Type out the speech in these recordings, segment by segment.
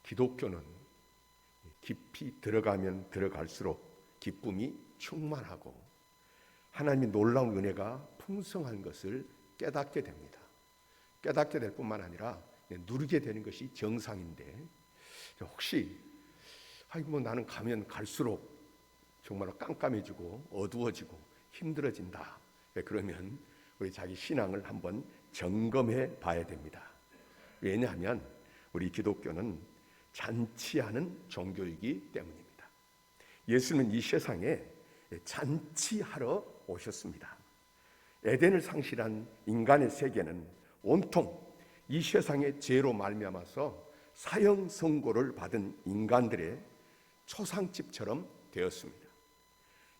기독교는 깊이 들어가면 들어갈수록 기쁨이 충만하고 하나님의 놀라운 은혜가 풍성한 것을 깨닫게 됩니다. 깨닫게 될 뿐만 아니라 누리게 되는 것이 정상인데, 혹시 나는 가면 갈수록 정말로 깜깜해지고 어두워지고 힘들어진다, 그러면 우리 자기 신앙을 한번 점검해 봐야 됩니다. 왜냐하면 우리 기독교는 잔치하는 종교이기 때문입니다. 예수는 이 세상에 잔치하러 오셨습니다. 에덴을 상실한 인간의 세계는 온통 이 세상의 죄로 말미암아서 사형 선고를 받은 인간들의 초상집처럼 되었습니다.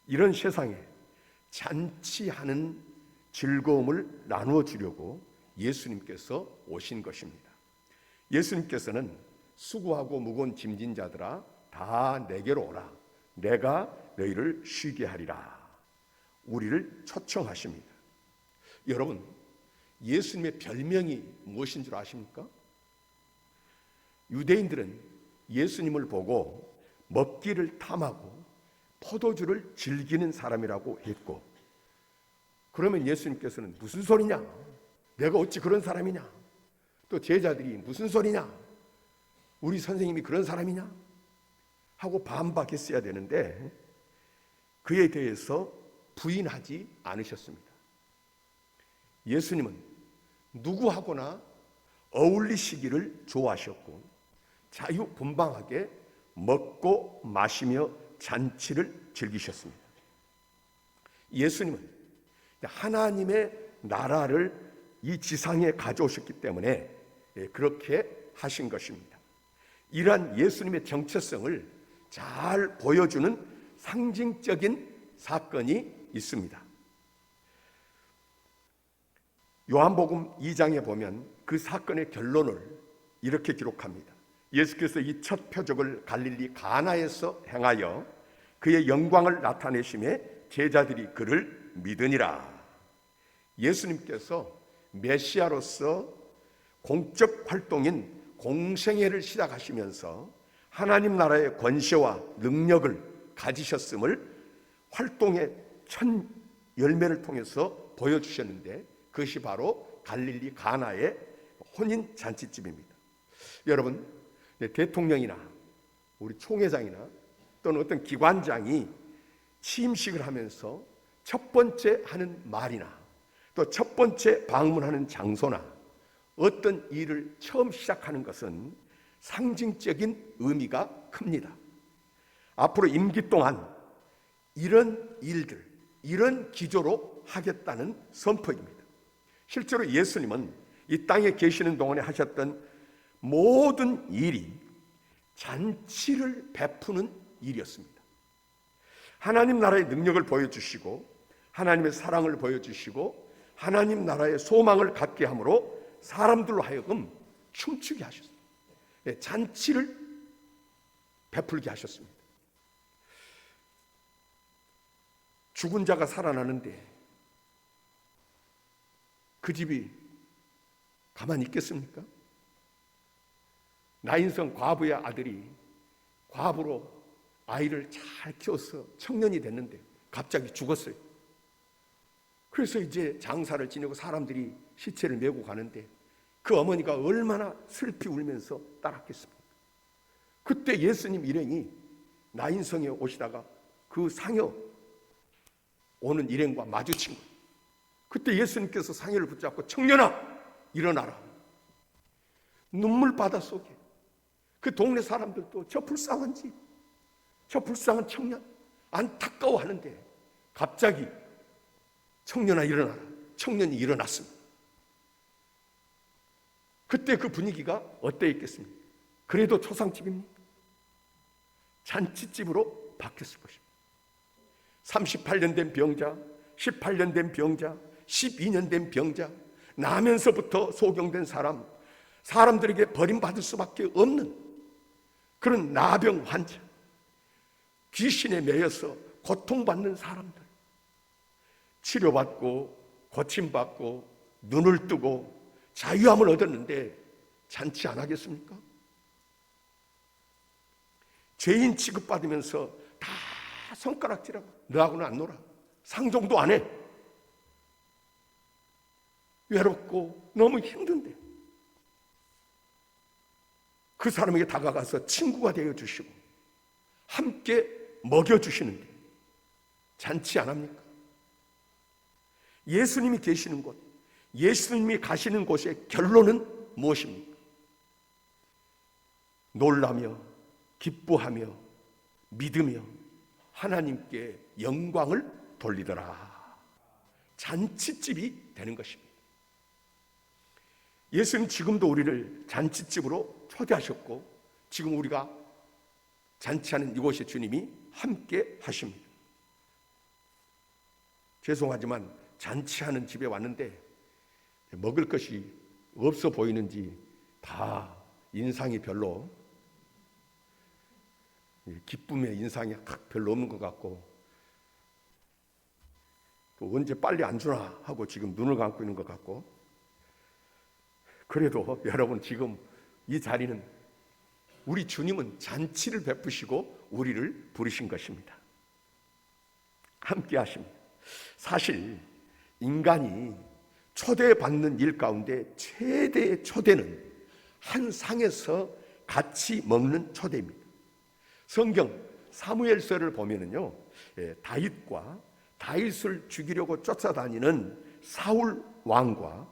이런 세상에 잔치하는 즐거움을 나누어 주려고 예수님께서 오신 것입니다. 예수님께서는 수고하고 무거운 짐진 자들아 다 내게로 오라, 내가 너희를 쉬게 하리라, 우리를 초청하십니다. 여러분, 예수님의 별명이 무엇인 줄 아십니까? 유대인들은 예수님을 보고 먹기를 탐하고 포도주를 즐기는 사람이라고 했고, 그러면 예수님께서는 무슨 소리냐? 내가 어찌 그런 사람이냐? 또 제자들이 무슨 소리냐? 우리 선생님이 그런 사람이냐? 하고 반박했어야 되는데 그에 대해서 부인하지 않으셨습니다. 예수님은 누구하고나 어울리시기를 좋아하셨고 자유분방하게 먹고 마시며 잔치를 즐기셨습니다. 예수님은 하나님의 나라를 이 지상에 가져오셨기 때문에 그렇게 하신 것입니다. 이러한 예수님의 정체성을 잘 보여주는 상징적인 사건이 있습니다. 요한복음 2장에 보면 그 사건의 결론을 이렇게 기록합니다. 예수께서 이 첫 표적을 갈릴리 가나에서 행하여 그의 영광을 나타내심에 제자들이 그를 믿으니라. 예수님께서 메시아로서 공적 활동인 공생애를 시작하시면서 하나님 나라의 권세와 능력을 가지셨음을 활동의 첫 열매를 통해서 보여주셨는데, 그것이 바로 갈릴리 가나의 혼인 잔치집입니다. 여러분, 대통령이나 우리 총회장이나 또는 어떤 기관장이 취임식을 하면서 첫 번째 하는 말이나 또 첫 번째 방문하는 장소나 어떤 일을 처음 시작하는 것은 상징적인 의미가 큽니다. 앞으로 임기 동안 이런 일들, 이런 기조로 하겠다는 선포입니다. 실제로 예수님은 이 땅에 계시는 동안에 하셨던 모든 일이 잔치를 베푸는 일이었습니다. 하나님 나라의 능력을 보여주시고 하나님의 사랑을 보여주시고 하나님 나라의 소망을 갖게 함으로 사람들로 하여금 춤추게 하셨습니다. 잔치를 베풀게 하셨습니다. 죽은 자가 살아나는데 그 집이 가만히 있겠습니까? 나인성 과부의 아들이 과부로 아이를 잘 키워서 청년이 됐는데 갑자기 죽었어요. 그래서 이제 장사를 지내고 사람들이 시체를 메고 가는데 그 어머니가 얼마나 슬피 울면서 따랐겠습니까? 그때 예수님 일행이 나인성에 오시다가 그 상여 오는 일행과 마주친 거예요. 그때 예수님께서 상여를 붙잡고 청년아 일어나라. 눈물바다 속에 그 동네 사람들도 저 불쌍한 집, 저 불쌍한 청년 안타까워하는데 갑자기 청년아 일어나라. 청년이 일어났습니다. 그때 그 분위기가 어떠했겠습니까? 그래도 초상집입니까? 잔치집으로 바뀌었을 것입니다. 38년 된 병자, 18년 된 병자, 12년 된 병자, 나면서부터 소경된 사람들에게 버림받을 수밖에 없는 그런 나병 환자, 귀신에 매여서 고통받는 사람들, 치료받고 고침받고 눈을 뜨고 자유함을 얻었는데 잔치 안 하겠습니까? 죄인 취급받으면서 다 손가락질하고 너하고는 안 놀아. 상종도 안 해. 외롭고 너무 힘든데 그 사람에게 다가가서 친구가 되어주시고 함께 먹여주시는데 잔치 안 합니까? 예수님이 계시는 곳, 예수님이 가시는 곳의 결론은 무엇입니까? 놀라며 기뻐하며 믿으며 하나님께 영광을 돌리더라. 잔치집이 되는 것입니다. 예수님 지금도 우리를 잔치집으로 초대하셨고 지금 우리가 잔치하는 이곳에 주님이 함께 하십니다. 죄송하지만 잔치하는 집에 왔는데 먹을 것이 없어 보이는지 다 인상이 별로, 기쁨의 인상이 별로 없는 것 같고 또 언제 빨리 안 주나 하고 지금 눈을 감고 있는 것 같고, 그래도 여러분 지금 이 자리는 우리 주님은 잔치를 베푸시고 우리를 부르신 것입니다. 함께 하십니다. 사실 인간이 초대받는 일 가운데 최대의 초대는 한 상에서 같이 먹는 초대입니다. 성경 사무엘서를 보면은요, 다윗과 다윗을 죽이려고 쫓아다니는 사울 왕과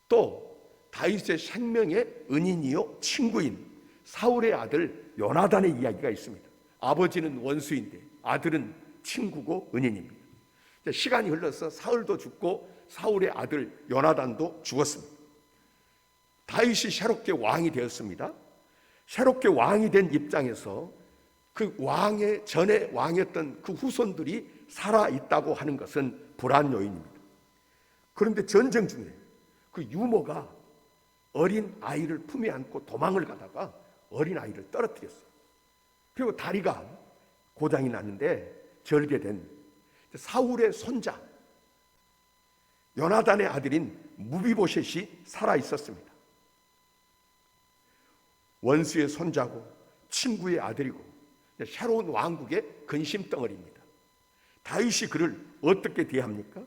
또 다윗의 생명의 은인이요 친구인 사울의 아들 요나단의 이야기가 있습니다. 아버지는 원수인데 아들은 친구고 은인입니다. 시간이 흘러서 사울도 죽고 사울의 아들 요나단도 죽었습니다. 다윗이 새롭게 왕이 되었습니다. 새롭게 왕이 된 입장에서 그 왕의 전에 왕이었던 그 후손들이 살아있다고 하는 것은 불안 요인입니다. 그런데 전쟁 중에 그 유모가 어린 아이를 품에 안고 도망을 가다가 어린 아이를 떨어뜨렸어요. 그리고 다리가 고장이 났는데 절개된 사울의 손자 요나단의 아들인 무비보셋이 살아 있었습니다. 원수의 손자고 친구의 아들이고 새로운 왕국의 근심덩어리입니다. 다윗이 그를 어떻게 대합니까?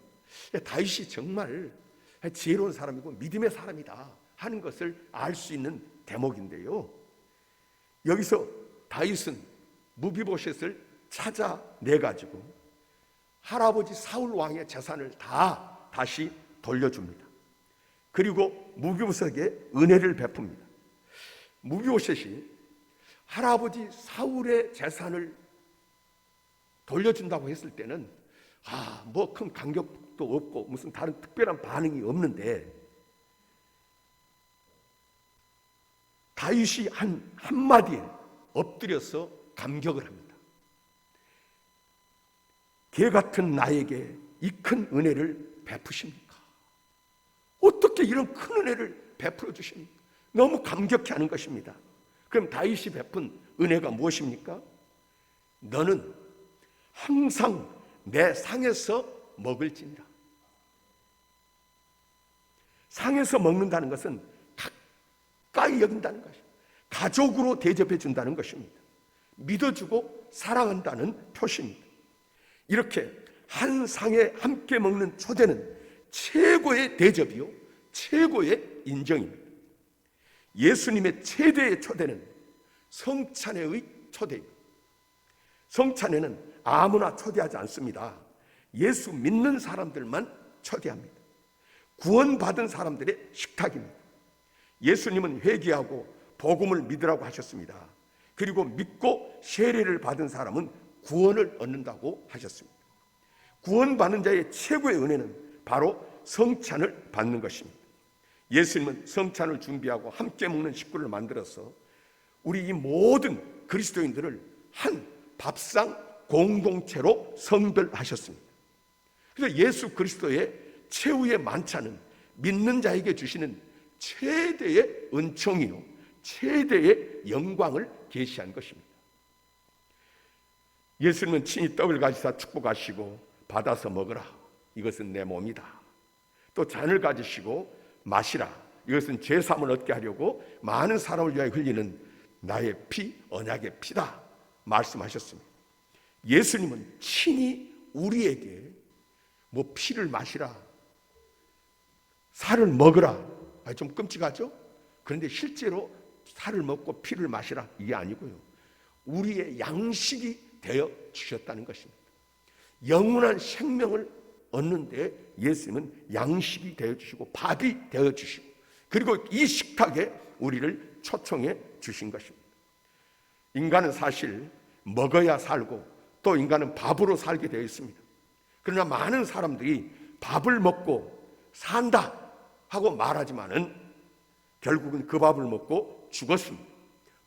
다윗이 정말 지혜로운 사람이고 믿음의 사람이다 하는 것을 알 수 있는 대목인데요, 여기서 다윗은 무비보셋을 찾아내가지고 할아버지 사울 왕의 재산을 다 다시 돌려줍니다. 그리고 무비보셋에게 은혜를 베풉니다. 무비보셋이 할아버지 사울의 재산을 돌려준다고 했을 때는 뭐 큰 감격도 없고 무슨 다른 특별한 반응이 없는데, 다윗이 한 한마디에 엎드려서 감격을 합니다. 개 같은 나에게 이 큰 은혜를 베푸십니까? 어떻게 이런 큰 은혜를 베풀어 주십니까? 너무 감격해 하는 것입니다. 그럼 다윗이 베푼 은혜가 무엇입니까? 너는 항상 내 상에서 먹을지니라. 상에서 먹는다는 것은 가까이 여긴다는 것입니다. 가족으로 대접해 준다는 것입니다. 믿어주고 사랑한다는 표시입니다. 이렇게 한 상에 함께 먹는 초대는 최고의 대접이요 최고의 인정입니다. 예수님의 최대의 초대는 성찬회의 초대입니다. 성찬회는 아무나 초대하지 않습니다. 예수 믿는 사람들만 초대합니다. 구원받은 사람들의 식탁입니다. 예수님은 회개하고 복음을 믿으라고 하셨습니다. 그리고 믿고 세례를 받은 사람은 구원을 얻는다고 하셨습니다. 구원받는 자의 최고의 은혜는 바로 성찬을 받는 것입니다. 예수님은 성찬을 준비하고 함께 먹는 식구를 만들어서 우리 이 모든 그리스도인들을 한 밥상 공동체로 성별하셨습니다. 그래서 예수 그리스도의 최후의 만찬은 믿는 자에게 주시는 최대의 은총이요 최대의 영광을 계시한 것입니다. 예수님은 친히 떡을 가지사 축복하시고 받아서 먹으라, 이것은 내 몸이다. 또 잔을 가지시고 마시라, 이것은 죄 사함을 얻게 하려고 많은 사람을 위하여 흘리는 나의 피 언약의 피다 말씀하셨습니다. 예수님은 친히 우리에게 뭐 피를 마시라, 살을 먹으라, 좀 끔찍하죠? 그런데 실제로 살을 먹고 피를 마시라 이게 아니고요, 우리의 양식이 되어 주셨다는 것입니다. 영원한 생명을 얻는 데 예수님은 양식이 되어 주시고 밥이 되어 주시고, 그리고 이 식탁에 우리를 초청해 주신 것입니다. 인간은 사실 먹어야 살고 또 인간은 밥으로 살게 되어 있습니다. 그러나 많은 사람들이 밥을 먹고 산다 하고 말하지만은 결국은 그 밥을 먹고 죽었습니다.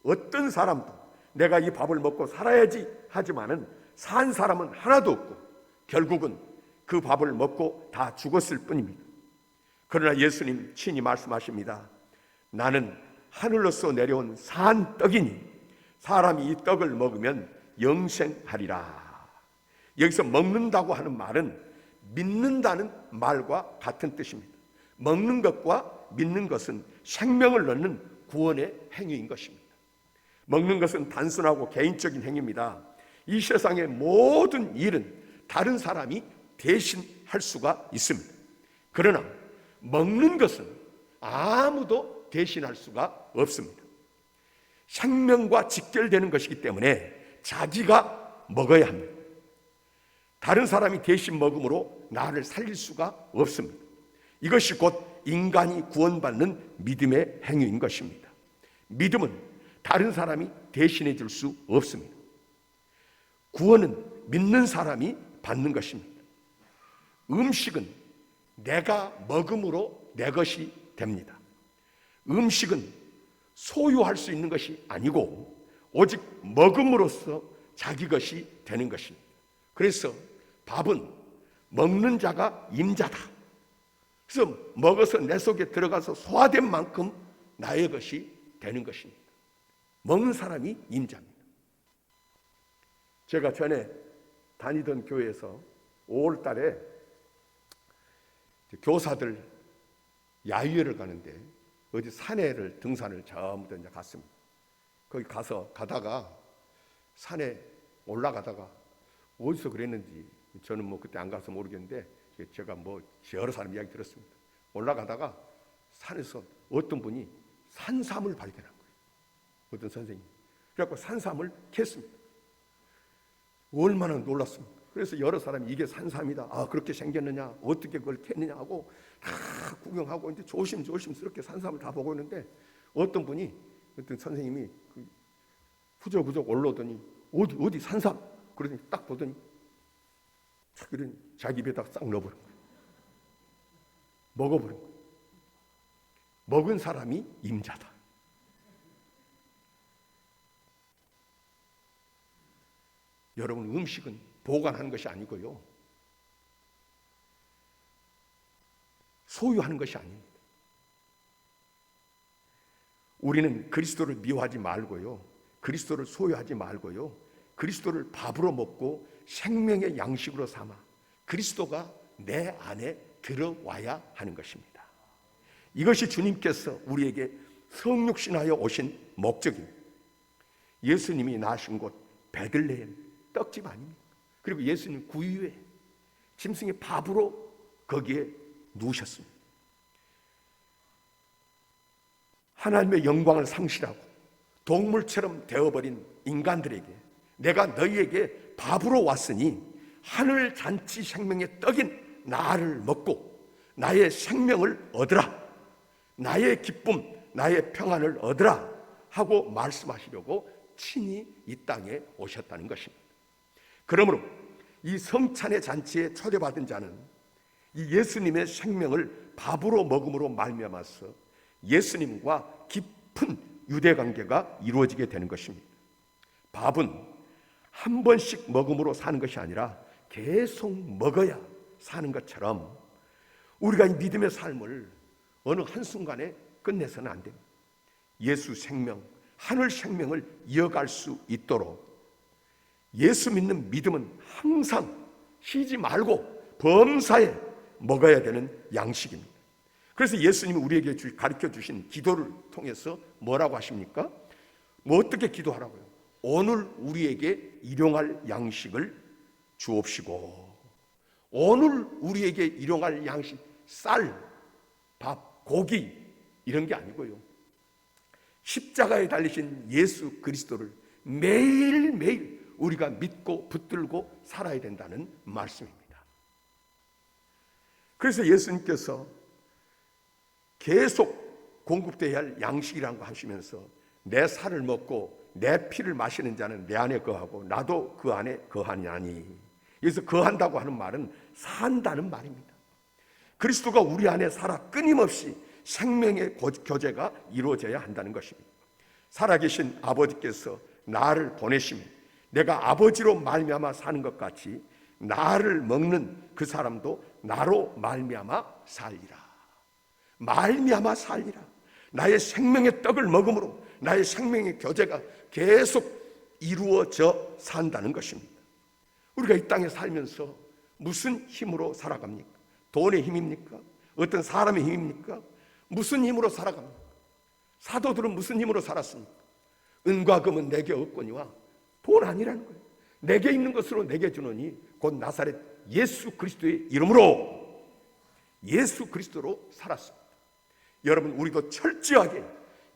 어떤 사람도 내가 이 밥을 먹고 살아야지 하지만은 산 사람은 하나도 없고 결국은 그 밥을 먹고 다 죽었을 뿐입니다. 그러나 예수님 친히 말씀하십니다. 나는 하늘로서 내려온 산 떡이니 사람이 이 떡을 먹으면 영생하리라. 여기서 먹는다고 하는 말은 믿는다는 말과 같은 뜻입니다. 먹는 것과 믿는 것은 생명을 얻는 구원의 행위인 것입니다. 먹는 것은 단순하고 개인적인 행위입니다. 이 세상의 모든 일은 다른 사람이 대신할 수가 있습니다. 그러나 먹는 것은 아무도 대신할 수가 없습니다. 생명과 직결되는 것이기 때문에 자기가 먹어야 합니다. 다른 사람이 대신 먹음으로 나를 살릴 수가 없습니다. 이것이 곧 인간이 구원받는 믿음의 행위인 것입니다. 믿음은 다른 사람이 대신해 줄 수 없습니다. 구원은 믿는 사람이 받는 것입니다. 음식은 내가 먹음으로 내 것이 됩니다. 음식은 소유할 수 있는 것이 아니고 오직 먹음으로써 자기 것이 되는 것입니다. 그래서 밥은 먹는 자가 임자다. 그래서 먹어서 내 속에 들어가서 소화된 만큼 나의 것이 되는 것입니다. 먹는 사람이 임자입니다. 제가 전에 다니던 교회에서 5월 달에 교사들 야유회를 가는데 어디 산에를 등산을 전부 이제 갔습니다. 거기 가다가 산에 올라가다가 어디서 그랬는지 저는 뭐 그때 안 가서 모르겠는데 제가 뭐 여러 사람 이야기 들었습니다. 올라가다가 산에서 어떤 분이 산삼을 발견한 거예요. 어떤 선생님이. 그래갖고 산삼을 캤습니다. 얼마나 놀랐습니까? 그래서 여러 사람이 이게 산삼이다. 아, 그렇게 생겼느냐? 어떻게 그걸 캤느냐 하고 다 구경하고 이제 조심스럽게 산삼을 다 보고 있는데 어떤 분이, 어떤 선생님이 후적후적 올라오더니 어디 산삼? 그러더니 딱 보더니 자기 입에다 싹 넣어버린 거예요. 먹어버린 거예요. 먹은 사람이 임자다. 여러분, 음식은 보관하는 것이 아니고요, 소유하는 것이 아닙니다. 우리는 그리스도를 미워하지 말고요, 그리스도를 소유하지 말고요, 그리스도를 밥으로 먹고 생명의 양식으로 삼아 그리스도가 내 안에 들어와야 하는 것입니다. 이것이 주님께서 우리에게 성육신하여 오신 목적입니다. 예수님이 나신 곳 베들레헴 떡집 아닙니까? 그리고 예수님 구유에 짐승의 밥으로 거기에 누우셨습니다. 하나님의 영광을 상실하고 동물처럼 되어버린 인간들에게 내가 너희에게 밥으로 왔으니 하늘 잔치 생명의 떡인 나를 먹고 나의 생명을 얻으라, 나의 기쁨, 나의 평안을 얻으라 하고 말씀하시려고 친히 이 땅에 오셨다는 것입니다. 그러므로 이 성찬의 잔치에 초대받은 자는 이 예수님의 생명을 밥으로 먹음으로 말미암아서 예수님과 깊은 유대 관계가 이루어지게 되는 것입니다. 밥은 한 번씩 먹음으로 사는 것이 아니라 계속 먹어야 사는 것처럼 우리가 이 믿음의 삶을 어느 한순간에 끝내서는 안 됩니다. 예수 생명, 하늘 생명을 이어갈 수 있도록 예수 믿는 믿음은 항상 쉬지 말고 범사에 먹어야 되는 양식입니다. 그래서 예수님이 우리에게 가르쳐 주신 기도를 통해서 뭐라고 하십니까? 뭐 어떻게 기도하라고요? 오늘 우리에게 일용할 양식을 주옵시고. 오늘 우리에게 일용할 양식, 쌀, 밥, 고기 이런 게 아니고요. 십자가에 달리신 예수 그리스도를 매일매일 우리가 믿고 붙들고 살아야 된다는 말씀입니다. 그래서 예수님께서 계속 공급되어야 할 양식이라는 거 하시면서 내 살을 먹고 내 피를 마시는 자는 내 안에 거하고 나도 그 안에 거하냐니. 여기서 거한다고 하는 말은 산다는 말입니다. 그리스도가 우리 안에 살아 끊임없이 생명의 교제가 이루어져야 한다는 것입니다. 살아계신 아버지께서 나를 보내시면 내가 아버지로 말미암아 사는 것 같이 나를 먹는 그 사람도 나로 말미암아 살리라. 말미암아 살리라. 나의 생명의 떡을 먹음으로 나의 생명의 교제가 계속 이루어져 산다는 것입니다. 우리가 이 땅에 살면서 무슨 힘으로 살아갑니까? 돈의 힘입니까? 어떤 사람의 힘입니까? 무슨 힘으로 살아갑니까? 사도들은 무슨 힘으로 살았습니까? 은과 금은 내게 없거니와 돈 아니라는 거예요. 내게 있는 것으로 내게 주노니 곧 나사렛 예수 그리스도의 이름으로, 예수 그리스도로 살았습니다. 여러분, 우리도 철저하게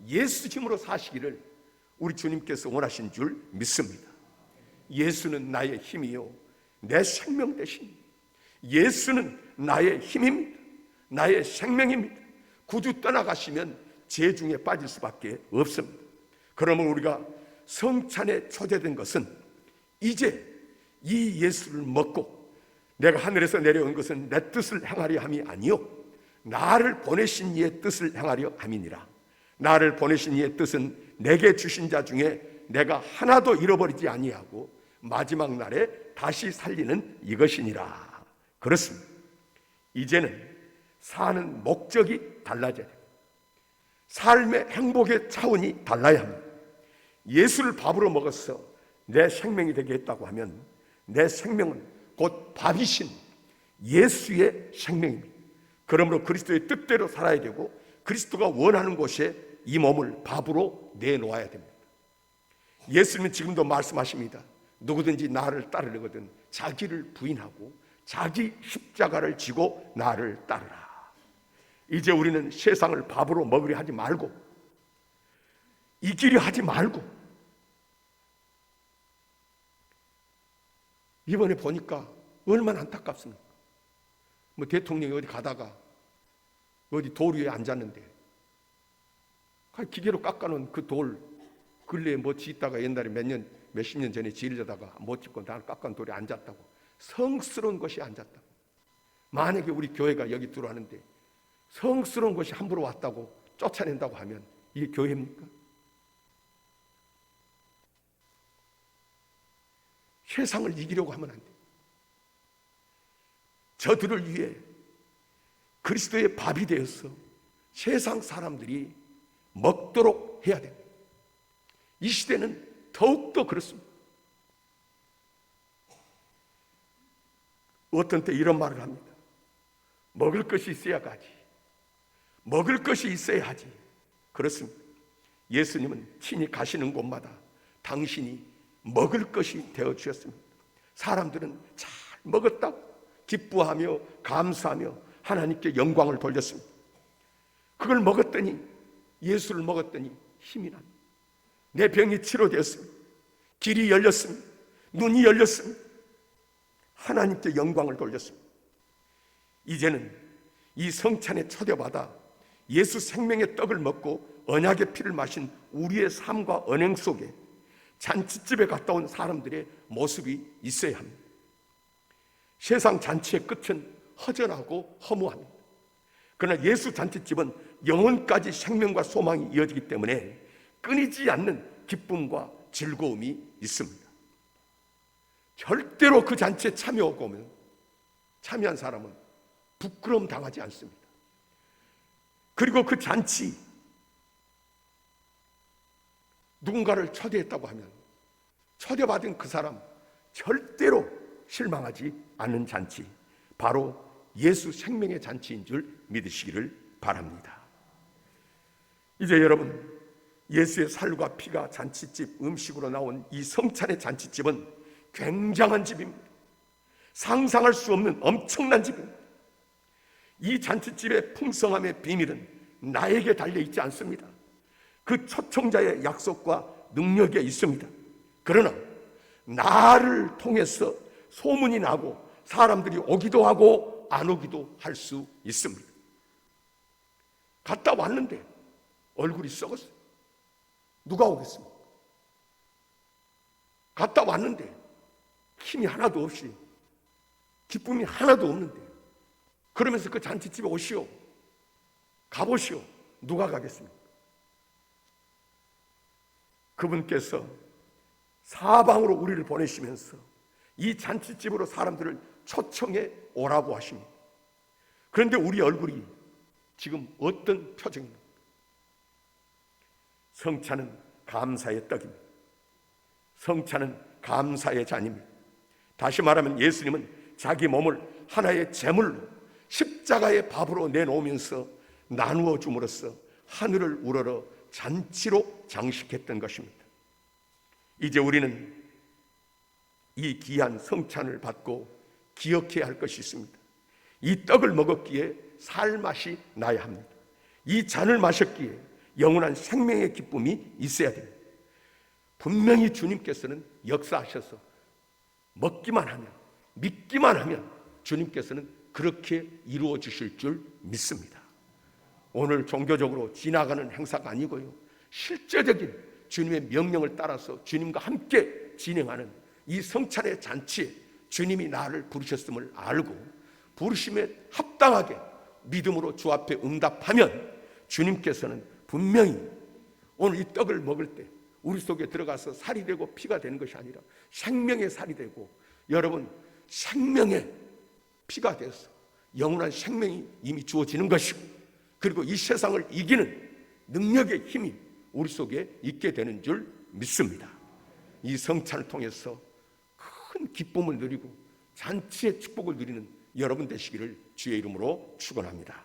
예수 힘으로 사시기를 우리 주님께서 원하신 줄 믿습니다. 예수는 나의 힘이요 내 생명 되십니다. 예수는 나의 힘입니다. 나의 생명입니다. 구주 떠나가시면 재중에 빠질 수밖에 없습니다. 그러면 우리가 성찬에 초대된 것은 이제 이 예수를 먹고 내가 하늘에서 내려온 것은 내 뜻을 행하려 함이 아니요 나를 보내신 이의 뜻을 행하려 함이니라. 나를 보내신 이의 뜻은 내게 주신 자 중에 내가 하나도 잃어버리지 아니하고 마지막 날에 다시 살리는 이것이니라. 그렇습니다. 이제는 사는 목적이 달라져야 됩니다. 삶의 행복의 차원이 달라야 합니다. 예수를 밥으로 먹어서 내 생명이 되게 했다고 하면 내 생명은 곧 밥이신 예수의 생명입니다. 그러므로 그리스도의 뜻대로 살아야 되고 그리스도가 원하는 곳에 이 몸을 밥으로 내놓아야 됩니다. 예수님은 지금도 말씀하십니다. 누구든지 나를 따르려거든 자기를 부인하고 자기 십자가를 지고 나를 따르라. 이제 우리는 세상을 밥으로 먹으려 하지 말고 이기려 하지 말고, 이번에 보니까 얼마나 안타깝습니까? 뭐 대통령이 어디 가다가 어디 돌 위에 앉았는데 기계로 깎아놓은 그 돌 근래에 뭐 짓다가 옛날에 몇십 년 전에 지으려다가 못 짓고 나를 깎아놓은 돌에 앉았다고. 성스러운 것이 앉았다고. 만약에 우리 교회가 여기 들어왔는데 성스러운 것이 함부로 왔다고 쫓아낸다고 하면 이게 교회입니까? 세상을 이기려고 하면 안 돼. 저들을 위해 그리스도의 밥이 되어서 세상 사람들이 먹도록 해야 됩니다. 이 시대는 더욱더 그렇습니다. 어떤 때 이런 말을 합니다. 먹을 것이 있어야 가지. 먹을 것이 있어야 하지. 그렇습니다. 예수님은 친히 가시는 곳마다 당신이 먹을 것이 되어주셨습니다. 사람들은 잘 먹었다고 기뻐하며 감사하며 하나님께 영광을 돌렸습니다. 그걸 먹었더니, 예수를 먹었더니 힘이 납니다. 내 병이 치료되었습니다. 길이 열렸습니다. 눈이 열렸습니다. 하나님께 영광을 돌렸습니다. 이제는 이 성찬에 초대받아 예수 생명의 떡을 먹고 언약의 피를 마신 우리의 삶과 언행 속에 잔치집에 갔다 온 사람들의 모습이 있어야 합니다. 세상 잔치의 끝은 허전하고 허무합니다. 그러나 예수 잔치집은 영혼까지 생명과 소망이 이어지기 때문에 끊이지 않는 기쁨과 즐거움이 있습니다. 절대로 그 잔치에 참여한 사람은 부끄러움 당하지 않습니다. 그리고 그 잔치, 누군가를 초대했다고 하면 초대받은 그 사람 절대로 실망하지 않는 잔치, 바로 예수 생명의 잔치인 줄 믿으시기를 바랍니다. 이제 여러분, 예수의 살과 피가 잔치집 음식으로 나온 이 성찬의 잔치집은 굉장한 집입니다. 상상할 수 없는 엄청난 집입니다. 이 잔치집의 풍성함의 비밀은 나에게 달려있지 않습니다. 그 초청자의 약속과 능력에 있습니다. 그러나 나를 통해서 소문이 나고 사람들이 오기도 하고 안 오기도 할 수 있습니다. 갔다 왔는데 얼굴이 썩었어요. 누가 오겠습니까? 갔다 왔는데 힘이 하나도 없이 기쁨이 하나도 없는데 그러면서 그 잔치집에 오시오. 가보시오. 누가 가겠습니까? 그분께서 사방으로 우리를 보내시면서 이 잔치집으로 사람들을 초청해 오라고 하십니다. 그런데 우리 얼굴이 지금 어떤 표정입니까? 성찬은 감사의 떡입니다. 성찬은 감사의 잔입니다. 다시 말하면 예수님은 자기 몸을 하나의 제물로 십자가의 밥으로 내놓으면서 나누어 줌으로써 하늘을 우러러 잔치로 장식했던 것입니다. 이제 우리는 이 귀한 성찬을 받고 기억해야 할 것이 있습니다. 이 떡을 먹었기에 살맛이 나야 합니다. 이 잔을 마셨기에 영원한 생명의 기쁨이 있어야 됩니다. 분명히 주님께서는 역사하셔서 먹기만 하면, 믿기만 하면 주님께서는 그렇게 이루어 주실 줄 믿습니다. 오늘 종교적으로 지나가는 행사가 아니고요, 실제적인 주님의 명령을 따라서 주님과 함께 진행하는 이 성찬의 잔치에 주님이 나를 부르셨음을 알고 부르심에 합당하게 믿음으로 주 앞에 응답하면 주님께서는 분명히 오늘 이 떡을 먹을 때 우리 속에 들어가서 살이 되고 피가 되는 것이 아니라 생명의 살이 되고, 여러분 생명의 피가 되어서 영원한 생명이 이미 주어지는 것이고, 그리고 이 세상을 이기는 능력의 힘이 우리 속에 있게 되는 줄 믿습니다. 이 성찬을 통해서 큰 기쁨을 누리고 잔치의 축복을 누리는 여러분 되시기를 주의 이름으로 축원합니다.